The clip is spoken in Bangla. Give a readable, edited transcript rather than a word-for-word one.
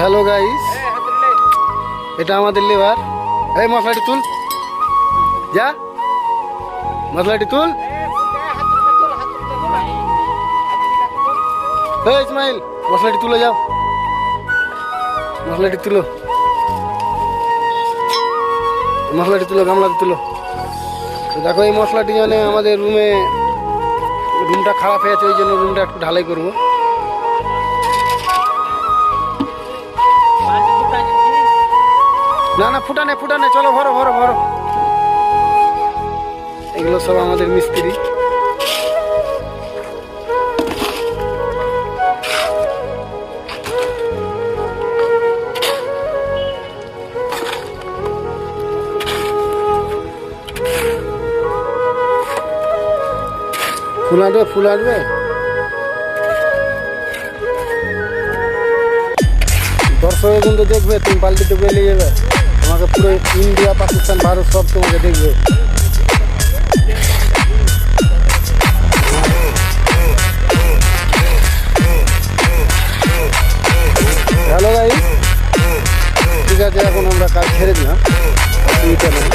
হ্যালো গাইস, এটা আমাদের লেবার। এই মশলাটি তুল, যা মশলাটি তুল। এই ইসমাইল, মশলাটি তুলে যাও, মশলাটি তুলো, মশলাটি তুলো, গামলাটি তুলো। তো দেখো এই মশলাটি মানে আমাদের রুমটা খারাপ হয়ে আছে, ওই জন্য রুমটা একটু ঢালাই করবো। না না, ফুটানে ফুটানে, চলো ভরো ভরো ভরো। এগুলো সব আমাদের মিস্ত্রি। ফুল আসবে, ফুল আসবে। দর্শক কিন্তু দেখবে, তুমি বালতিতে বেরিয়ে যাবে, তোমাকে পুরো ইন্ডিয়া, পাকিস্তান, ভারত সব তোমাকে দেখবে। হ্যালো গাইস, ঠিক আছে, এখন আমরা কাজ ছেড়ে দিলাম, অসুবিধা নেই।